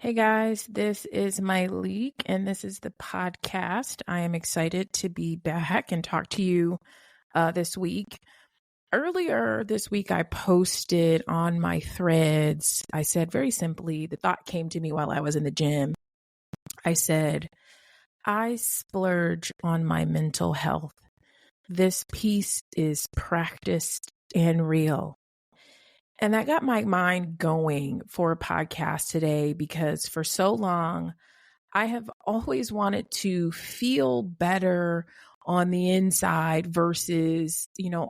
Hey guys, this is my leak and this is the podcast. I am excited to be back and talk to you this week. Earlier this week, I posted on my threads. I said very simply, the thought came to me while I was in the gym. I said, I splurge on my mental health. This piece is practiced and real. And that got my mind going for a podcast today because for so long, I have always wanted to feel better on the inside versus,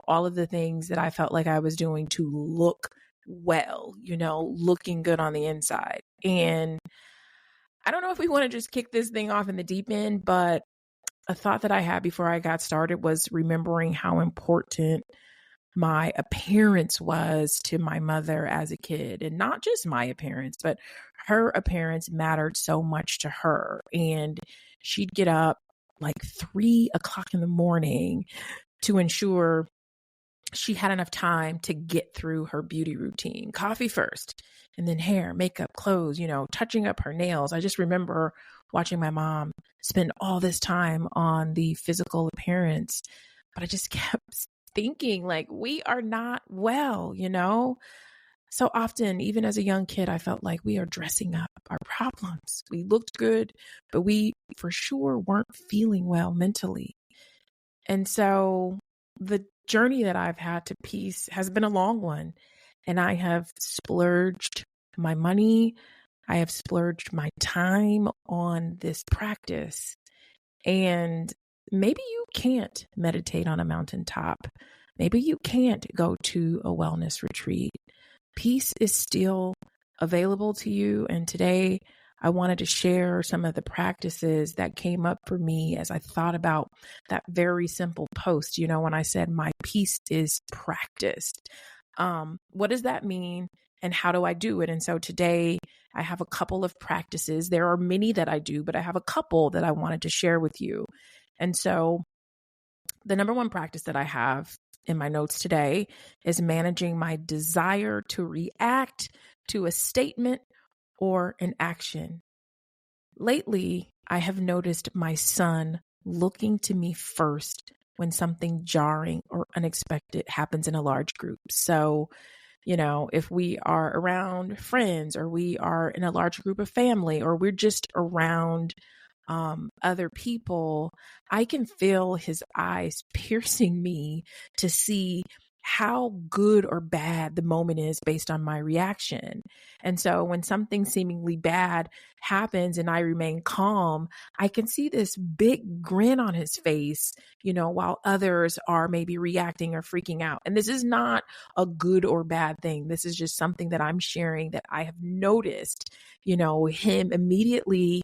all of the things that I felt like I was doing to look well, looking good on the inside. And I don't know if we want to just kick this thing off in the deep end, but a thought that I had before I got started was remembering how important my appearance was to my mother as a kid, and not just my appearance, but her appearance mattered so much to her. And she'd get up like 3 o'clock in the morning to ensure she had enough time to get through her beauty routine. Coffee first, and then hair, makeup, clothes, touching up her nails. I just remember watching my mom spend all this time on the physical appearance, but I just kept thinking like we are not well, So often, even as a young kid, I felt like we are dressing up our problems. We looked good, but we for sure weren't feeling well mentally. And so the journey that I've had to peace has been a long one. And I have splurged my money. I have splurged my time on this practice. And maybe you can't meditate on a mountaintop. Maybe you can't go to a wellness retreat. Peace is still available to you. And today I wanted to share some of the practices that came up for me as I thought about that very simple post, when I said my peace is practiced. What does that mean? And how do I do it? And so today I have a couple of practices. There are many that I do, but I have a couple that I wanted to share with you. And so the number one practice that I have in my notes today is managing my desire to react to a statement or an action. Lately, I have noticed my son looking to me first when something jarring or unexpected happens in a large group. So, if we are around friends or we are in a large group of family or we're just around other people, I can feel his eyes piercing me to see how good or bad the moment is based on my reaction. And so when something seemingly bad happens and I remain calm, I can see this big grin on his face, while others are maybe reacting or freaking out. And this is not a good or bad thing. This is just something that I'm sharing that I have noticed, him immediately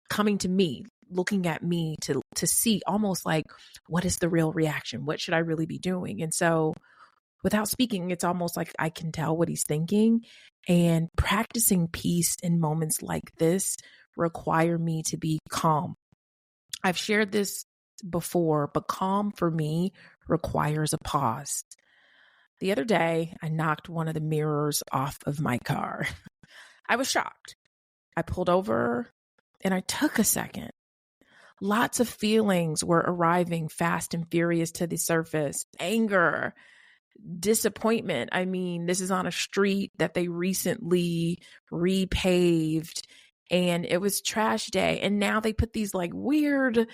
coming to me, looking at me to see almost like, what is the real reaction? What should I really be doing? And so without speaking, it's almost like I can tell what he's thinking. And practicing peace in moments like this require me to be calm. I've shared this before, but calm for me requires a pause. The other day, I knocked one of the mirrors off of my car. I was shocked. I pulled over and I took a second. Lots of feelings were arriving fast and furious to the surface. Anger, disappointment. I mean, this is on a street that they recently repaved and it was trash day. And now they put these like weird,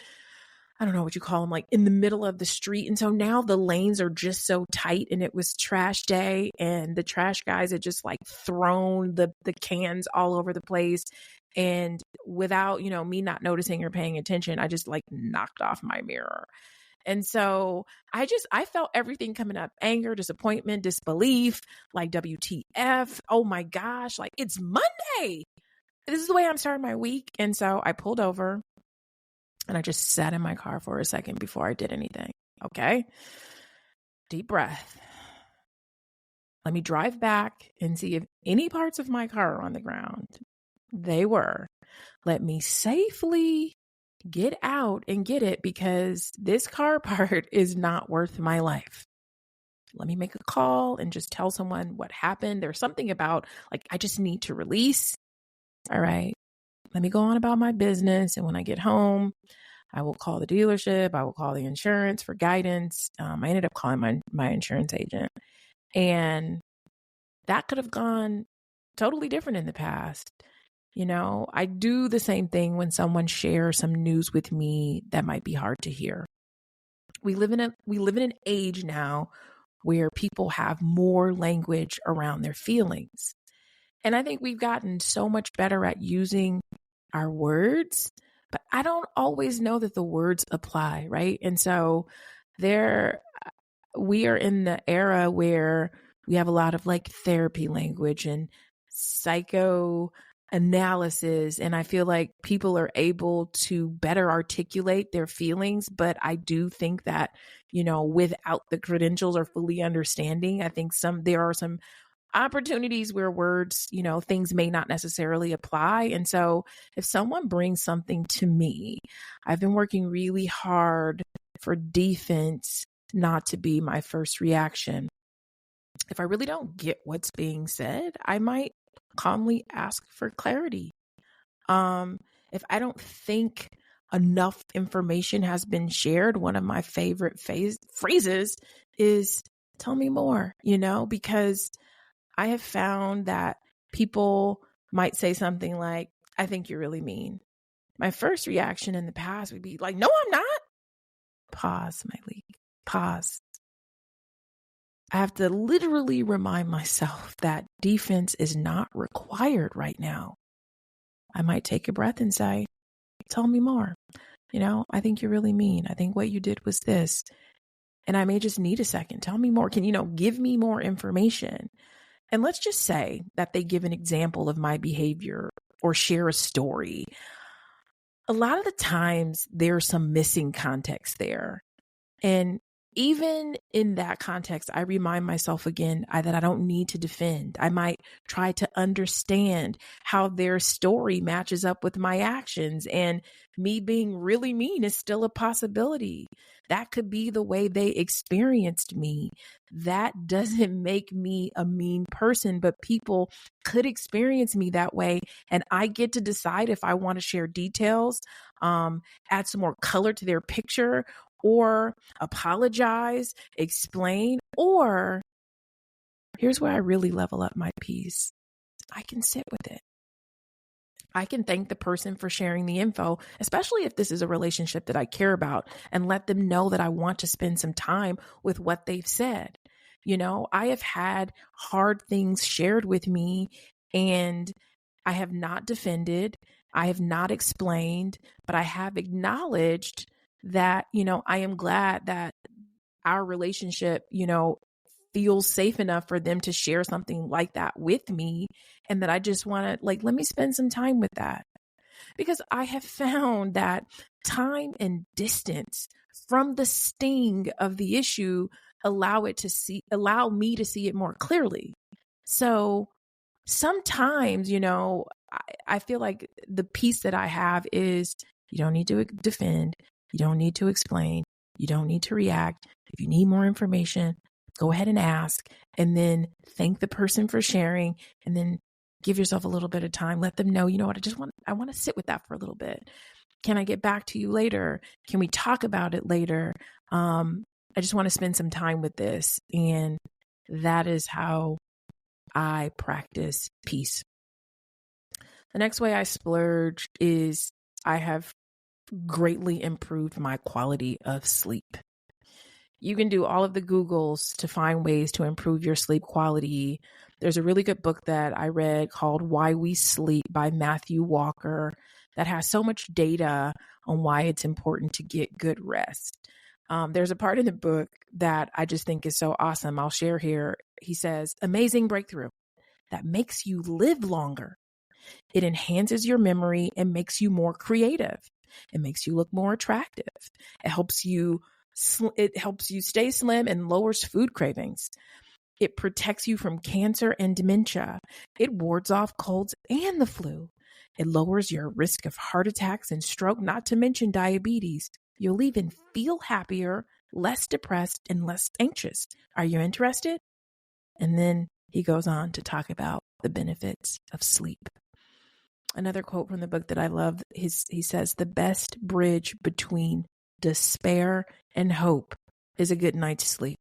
I don't know what you call them, like in the middle of the street. And so now the lanes are just so tight and it was trash day and the trash guys had just like thrown the cans all over the place. And without, me not noticing or paying attention, I just like knocked off my mirror. And so I felt everything coming up: anger, disappointment, disbelief, like WTF. Oh my gosh, like it's Monday. This is the way I'm starting my week. And so I pulled over and I just sat in my car for a second before I did anything. Okay. Deep breath. Let me drive back and see if any parts of my car are on the ground. They were. Let me safely get out and get it because this car part is not worth my life. Let me make a call and just tell someone what happened. There's something about like, I just need to release All right, let me go on about my business. And when I get home, I will call the dealership. I will call the insurance for guidance. I ended up calling my insurance agent, and that could have gone totally different in the past. I do the same thing when someone shares some news with me that might be hard to hear. We live in an age now where people have more language around their feelings. And I think we've gotten so much better at using our words, but I don't always know that the words apply, right? And so we are in the era where we have a lot of like therapy language and psychoanalysis. And I feel like people are able to better articulate their feelings. But I do think that, without the credentials or fully understanding, I think there are some opportunities where words, things may not necessarily apply. And so if someone brings something to me, I've been working really hard for defense not to be my first reaction. If I really don't get what's being said, I might calmly ask for clarity. If I don't think enough information has been shared, one of my favorite phrases is tell me more, because I have found that people might say something like, I think you're really mean. My first reaction in the past would be like, no, I'm not. Pause, my league. Pause. I have to literally remind myself that defense is not required right now. I might take a breath and say, tell me more. I think you're really mean. I think what you did was this. And I may just need a second. Tell me more. Can give me more information? And let's just say that they give an example of my behavior or share a story. A lot of the times there's some missing context there. And even in that context, I remind myself again that I don't need to defend. I might try to understand how their story matches up with my actions. And me being really mean is still a possibility. That could be the way they experienced me. That doesn't make me a mean person, but people could experience me that way. And I get to decide if I want to share details, add some more color to their picture, or apologize, explain, or here's where I really level up my peace. I can sit with it. I can thank the person for sharing the info, especially if this is a relationship that I care about, and let them know that I want to spend some time with what they've said. I have had hard things shared with me, and I have not defended. I have not explained, but I have acknowledged that, I am glad that our relationship, feels safe enough for them to share something like that with me. And that I just want to let me spend some time with that. Because I have found that time and distance from the sting of the issue allow me to see it more clearly. So sometimes, I feel like the piece that I have is you don't need to defend. You don't need to explain. You don't need to react. If you need more information, go ahead and ask, and then thank the person for sharing, and then give yourself a little bit of time. Let them know, what, I want to sit with that for a little bit. Can I get back to you later? Can we talk about it later? I just want to spend some time with this. And that is how I practice peace. The next way I splurge is I have greatly improved my quality of sleep. You can do all of the Googles to find ways to improve your sleep quality. There's a really good book that I read called Why We Sleep by Matthew Walker that has so much data on why it's important to get good rest. There's a part in the book that I just think is so awesome. I'll share here. He says, amazing breakthrough that makes you live longer. It enhances your memory and makes you more creative. It makes you look more attractive. It helps you stay slim and lowers food cravings. It protects you from cancer and dementia. It wards off colds and the flu. It lowers your risk of heart attacks and stroke, not to mention diabetes. You'll even feel happier, less depressed, and less anxious. Are you interested? And then he goes on to talk about the benefits of sleep. Another quote from the book that I love, he says, the best bridge between despair and hope is a good night's sleep.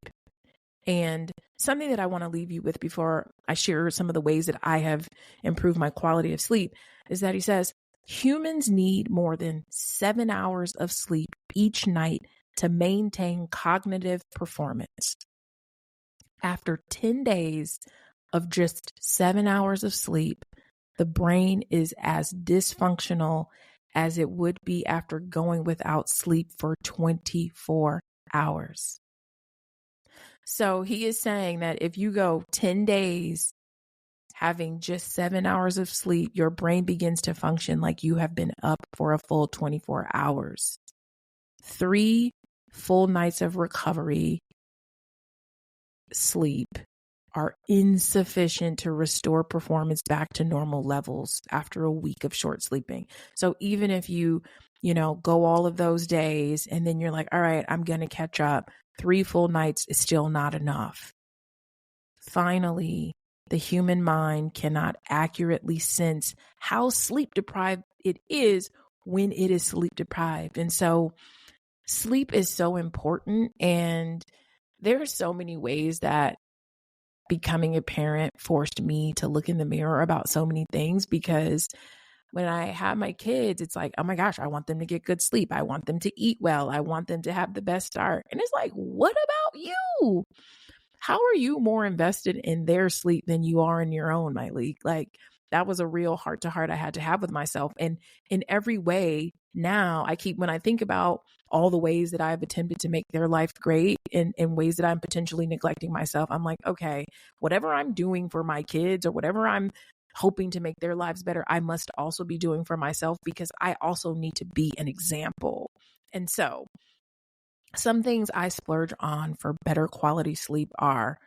And something that I want to leave you with before I share some of the ways that I have improved my quality of sleep is that he says, humans need more than 7 hours of sleep each night to maintain cognitive performance. After 10 days of just 7 hours of sleep, the brain is as dysfunctional as it would be after going without sleep for 24 hours. So he is saying that if you go 10 days having just 7 hours of sleep, your brain begins to function like you have been up for a full 24 hours. 3 full nights of recovery sleep are insufficient to restore performance back to normal levels after a week of short sleeping. So even if you go all of those days and then you're like, all right, I'm going to catch up, 3 full nights is still not enough. Finally, the human mind cannot accurately sense how sleep deprived it is when it is sleep deprived. And so sleep is so important. And there are so many ways that becoming a parent forced me to look in the mirror about so many things, because when I have my kids, it's like, oh my gosh, I want them to get good sleep. I want them to eat well. I want them to have the best start. And it's like, what about you? How are you more invested in their sleep than you are in your own, my league? Like, that was a real heart to heart I had to have with myself. And in every way now, when I think about all the ways that I've attempted to make their life great in ways that I'm potentially neglecting myself, I'm like, okay, whatever I'm doing for my kids or whatever I'm hoping to make their lives better, I must also be doing for myself, because I also need to be an example. And so some things I splurge on for better quality sleep are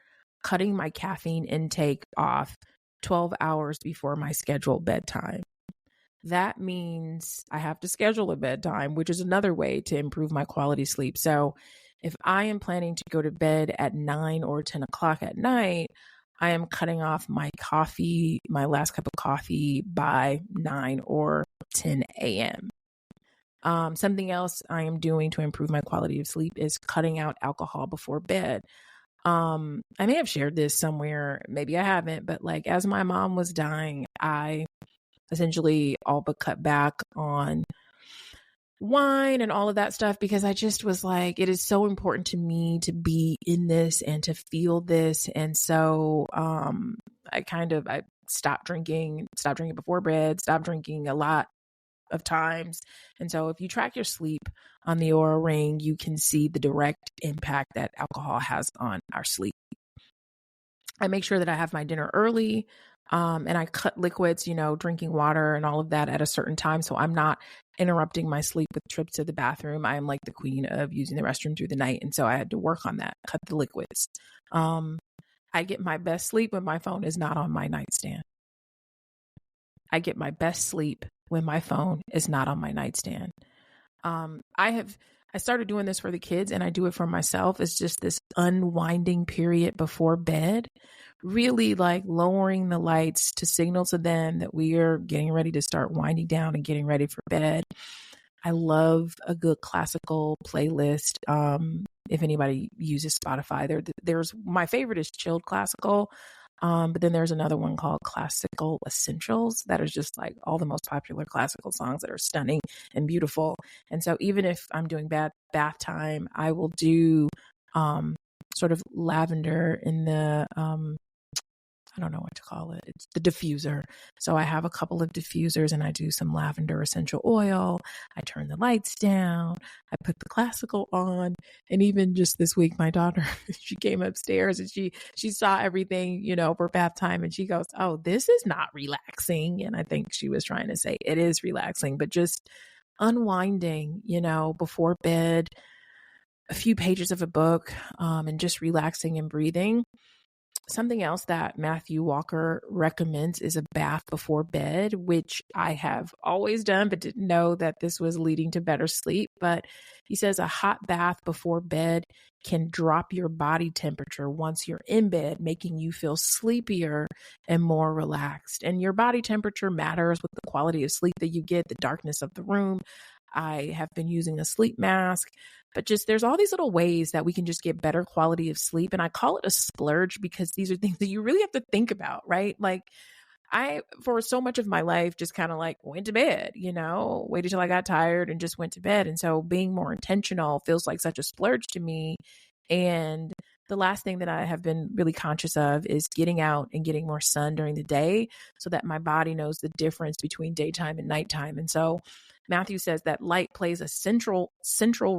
cutting my caffeine intake off 12 hours before my scheduled bedtime. That means I have to schedule a bedtime, which is another way to improve my quality sleep. So if I am planning to go to bed at 9 or 10 o'clock at night, I am cutting off my last cup of coffee by 9 or 10 a.m. Something else I am doing to improve my quality of sleep is cutting out alcohol before bed. I may have shared this somewhere, maybe I haven't, but like as my mom was dying, I essentially all but cut back on wine and all of that stuff, because I just was like, it is so important to me to be in this and to feel this. And so I stopped drinking before bed, stopped drinking a lot of times. And so if you track your sleep on the Oura Ring, you can see the direct impact that alcohol has on our sleep. I make sure that I have my dinner early, and I cut liquids, drinking water and all of that at a certain time. So I'm not interrupting my sleep with trips to the bathroom. I am like the queen of using the restroom through the night. And so I had to work on that, cut the liquids. I get my best sleep when my phone is not on my nightstand. I get my best sleep when my phone is not on my nightstand. I started doing this for the kids, and I do it for myself. It's just this unwinding period before bed, really like lowering the lights to signal to them that we are getting ready to start winding down and getting ready for bed. I love a good classical playlist. If anybody uses Spotify, there's my favorite is chilled classical. But then there's another one called Classical Essentials that is just like all the most popular classical songs that are stunning and beautiful. And so even if I'm doing bath time, I will do sort of lavender in the I don't know what to call it. It's the diffuser. So I have a couple of diffusers and I do some lavender essential oil. I turn the lights down. I put the classical on. And even just this week, my daughter, she came upstairs and she saw everything, for bath time. And she goes, oh, this is not relaxing. And I think she was trying to say it is relaxing, but just unwinding, before bed, a few pages of a book, and just relaxing and breathing. Something else that Matthew Walker recommends is a bath before bed, which I have always done, but didn't know that this was leading to better sleep. But he says a hot bath before bed can drop your body temperature once you're in bed, making you feel sleepier and more relaxed. And your body temperature matters with the quality of sleep that you get, the darkness of the room. I have been using a sleep mask, but just there's all these little ways that we can just get better quality of sleep. And I call it a splurge because these are things that you really have to think about, right? Like I, for so much of my life, just kind of like went to bed, waited till I got tired and just went to bed. And so being more intentional feels like such a splurge to me. And the last thing that I have been really conscious of is getting out and getting more sun during the day so that my body knows the difference between daytime and nighttime. And so Matthew says that light plays a central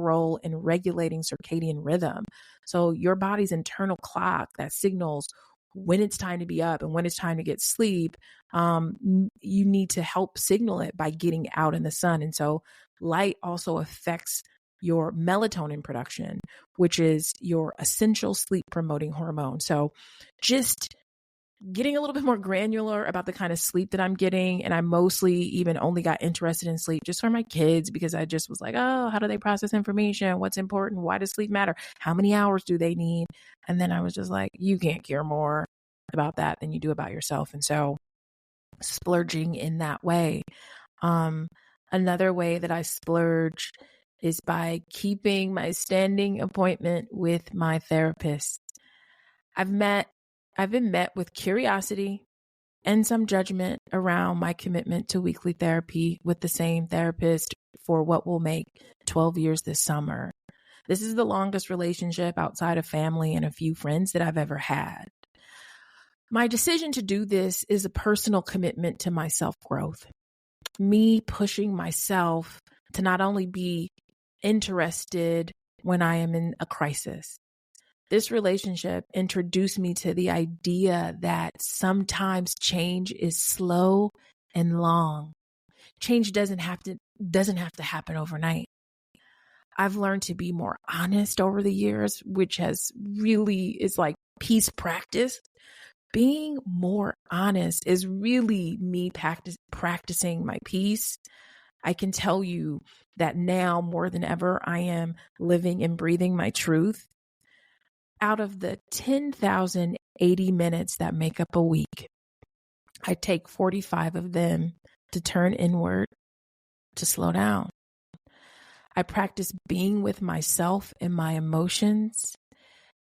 role in regulating circadian rhythm. So your body's internal clock that signals when it's time to be up and when it's time to get sleep, you need to help signal it by getting out in the sun. And so light also affects your melatonin production, which is your essential sleep promoting hormone. So just getting a little bit more granular about the kind of sleep that I'm getting. And I mostly even only got interested in sleep just for my kids because I just was like, oh, how do they process information? What's important? Why does sleep matter? How many hours do they need? And then I was just like, you can't care more about that than you do about yourself. And so splurging in that way. Another way that I splurge is by keeping my standing appointment with my therapist. I've been met with curiosity and some judgment around my commitment to weekly therapy with the same therapist for what will make 12 years this summer. This is the longest relationship outside of family and a few friends that I've ever had. My decision to do this is a personal commitment to my self-growth. Me pushing myself to not only be interested when I am in a crisis. This relationship introduced me to the idea that sometimes change is slow and long. Change doesn't have to happen overnight. I've learned to be more honest over the years, which is like peace practice. Being more honest is really me practicing my peace. I can tell you that now more than ever, I am living and breathing my truth. Out of the 10,080 minutes that make up a week, I take 45 of them to turn inward, to slow down. I practice being with myself and my emotions.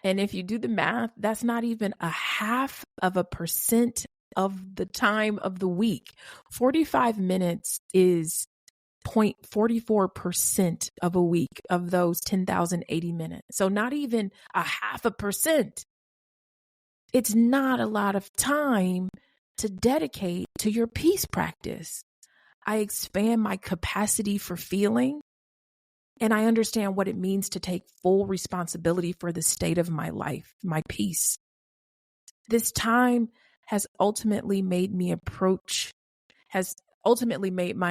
And if you do the math, that's not even 0.5% of the time of the week. 45 minutes is 0.44% of a week of those 10,080 minutes. So not even 0.5%. It's not a lot of time to dedicate to your peace practice. I expand my capacity for feeling, and I understand what it means to take full responsibility for the state of my life, my peace. This time has ultimately made my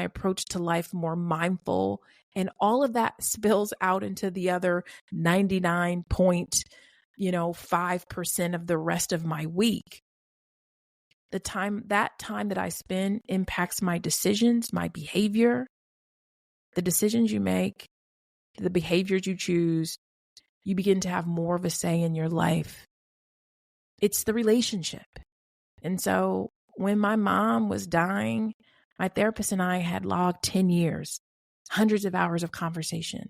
approach to life more mindful, and all of that spills out into the other 99.5% of the rest of my week. That time that I spend impacts my decisions, my behavior, the decisions you make, the behaviors you choose. You begin to have more of a say in your life. It's the relationship. And so when my mom was dying, my therapist and I had logged 10 years, hundreds of hours of conversation.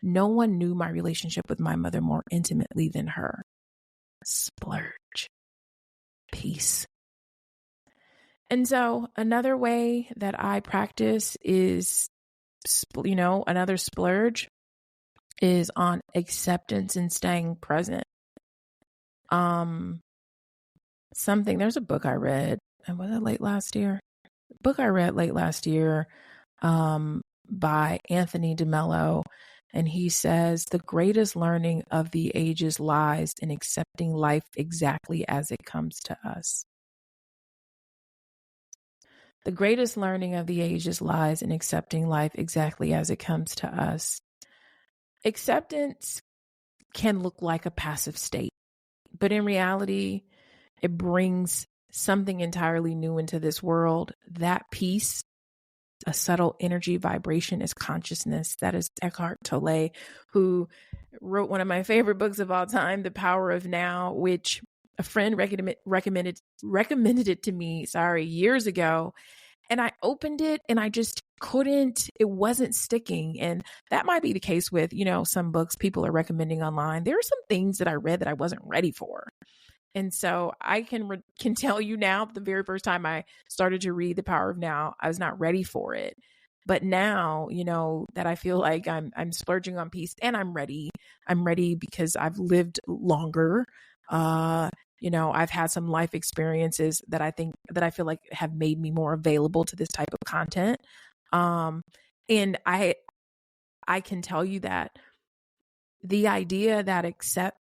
No one knew my relationship with my mother more intimately than her. Splurge. Peace. And so another way that I practice is, another splurge is on acceptance and staying present. There's a book I read, and was it late last year? By Anthony DeMello. And he says, the greatest learning of the ages lies in accepting life exactly as it comes to us. The greatest learning of the ages lies in accepting life exactly as it comes to us. Acceptance can look like a passive state, but in reality, it brings something entirely new into this world. That peace, a subtle energy vibration, is consciousness. That is Eckhart Tolle, who wrote one of my favorite books of all time, The Power of Now, which a friend recommended it to me, years ago. And I opened it and I just it wasn't sticking. And that might be the case with, some books people are recommending online. There are some things that I read that I wasn't ready for. And so I can tell you now, the very first time I started to read The Power of Now, I was not ready for it. But now, that I feel like I'm splurging on peace and I'm ready. I'm ready because I've lived longer. I've had some life experiences that I feel like have made me more available to this type of content. And I can tell you that the idea that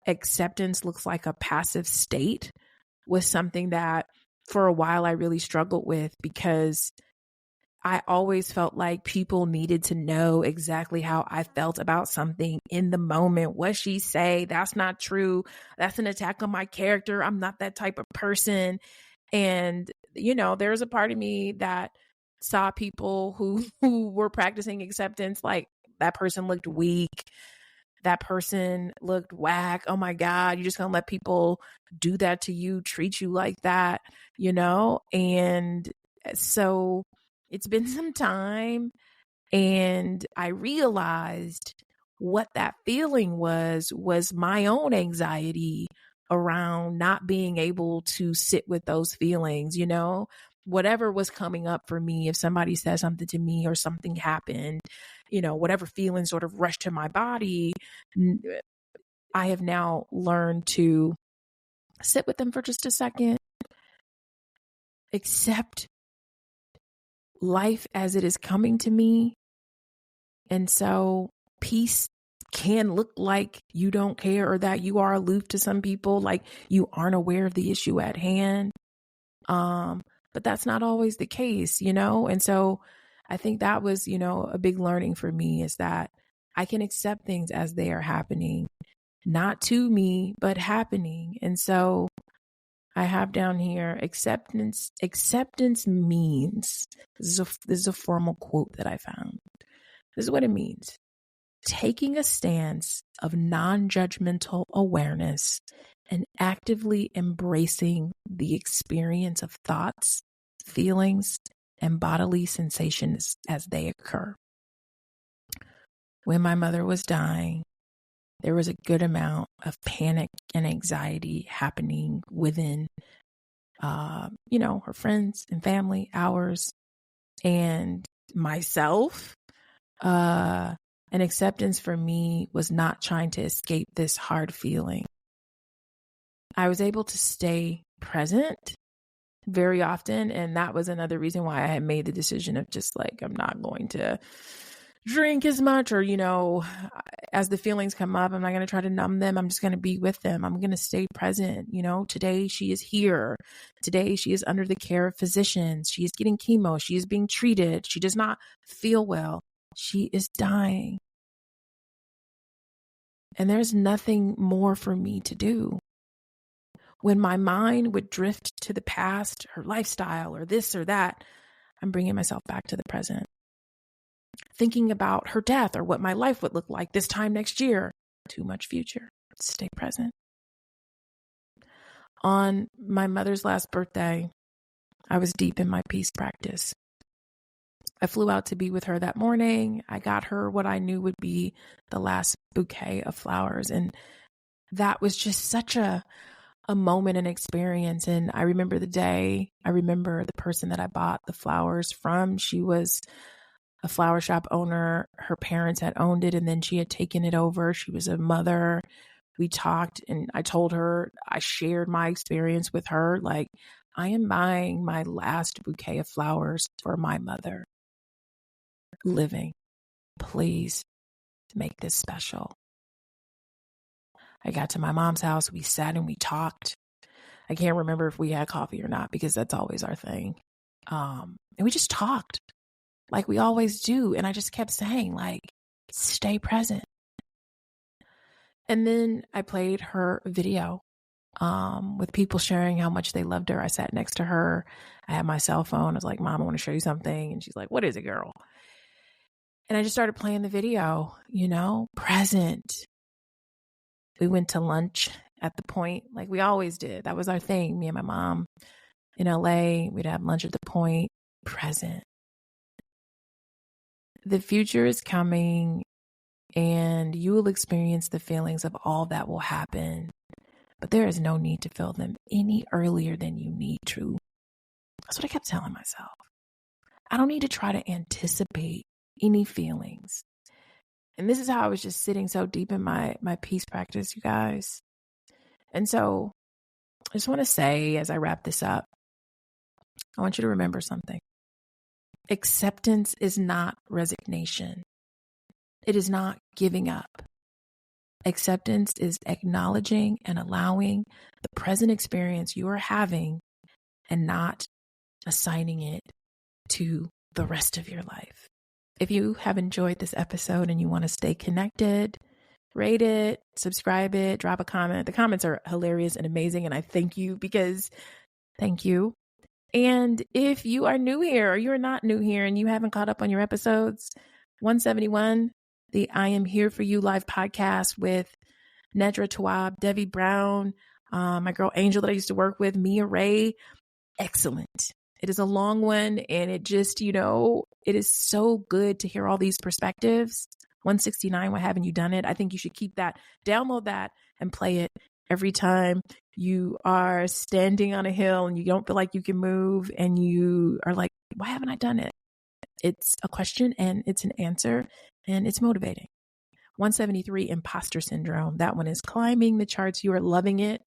acceptance looks like a passive state was something that for a while I really struggled with, because I always felt like people needed to know exactly how I felt about something in the moment. What she say, that's not true. That's an attack on my character. I'm not that type of person. And, there's a part of me that saw people who were practicing acceptance, like that person looked weak. That person looked whack. Oh my God, you're just going to let people do that to you, treat you like that, And so it's been some time, and I realized what that feeling was my own anxiety around not being able to sit with those feelings, whatever was coming up for me. If somebody said something to me or something happened, whatever feeling sort of rushed to my body, I have now learned to sit with them for just a second, accept life as it is coming to me. And so peace can look like you don't care, or that you are aloof to some people, like you aren't aware of the issue at hand. But that's not always the case, And so I think that was, a big learning for me, is that I can accept things as they are happening, not to me, but happening. And so I have down here, acceptance means, this is a formal quote that I found. This is what it means: taking a stance of non-judgmental awareness and actively embracing the experience of thoughts, feelings, and bodily sensations as they occur. When my mother was dying, there was a good amount of panic and anxiety happening within, her friends and family, ours, and myself. And acceptance for me was not trying to escape this hard feeling. I was able to stay present very often. And that was another reason why I had made the decision of just like, I'm not going to drink as much, or, as the feelings come up, I'm not going to try to numb them. I'm just going to be with them. I'm going to stay present. Today she is here. Today she is under the care of physicians. She is getting chemo. She is being treated. She does not feel well. She is dying. And there's nothing more for me to do. When my mind would drift to the past, her lifestyle, or this or that, I'm bringing myself back to the present. Thinking about her death or what my life would look like this time next year. Too much future. Stay present. On my mother's last birthday, I was deep in my peace practice. I flew out to be with her that morning. I got her what I knew would be the last bouquet of flowers. And that was just such a moment and experience. And I remember the day. I remember the person that I bought the flowers from. She was a flower shop owner. Her parents had owned it, and then she had taken it over. She was a mother. We talked, and I told her, I shared my experience with her. Like, I am buying my last bouquet of flowers for my mother living. Please make this special. I got to my mom's house. We sat and we talked. I can't remember if we had coffee or not, because that's always our thing. And we just talked like we always do. And I just kept saying, like, stay present. And then I played her video with people sharing how much they loved her. I sat next to her. I had my cell phone. I was like, Mom, I want to show you something. And she's like, what is it, girl? And I just started playing the video, present. We went to lunch at the Point, like we always did. That was our thing. Me and my mom in LA, we'd have lunch at the Point, present. The future is coming and you will experience the feelings of all that will happen. But there is no need to feel them any earlier than you need to. That's what I kept telling myself. I don't need to try to anticipate any feelings. And this is how I was just sitting so deep in my peace practice, you guys. And so I just want to say, as I wrap this up, I want you to remember something. Acceptance is not resignation. It is not giving up. Acceptance is acknowledging and allowing the present experience you are having and not assigning it to the rest of your life. If you have enjoyed this episode and you want to stay connected, rate it, subscribe it, drop a comment. The comments are hilarious and amazing, and I thank you because thank you. And if you are new here or you're not new here and you haven't caught up on your episodes, 171, the I Am Here For You live podcast with Nedra Tawab, Debbie Brown, my girl Angel that I used to work with, Mia Ray. Excellent. It is a long one and it just, it is so good to hear all these perspectives. 169, why haven't you done it? I think you should keep that, download that and play it every time you are standing on a hill and you don't feel like you can move and you are like, why haven't I done it? It's a question and it's an answer and it's motivating. 173, imposter syndrome. That one is climbing the charts. You are loving it.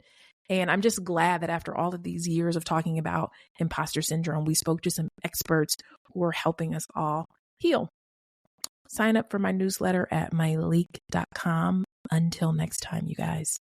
And I'm just glad that after all of these years of talking about imposter syndrome, we spoke to some experts who are helping us all heal. Sign up for my newsletter at myleak.com. Until next time, you guys.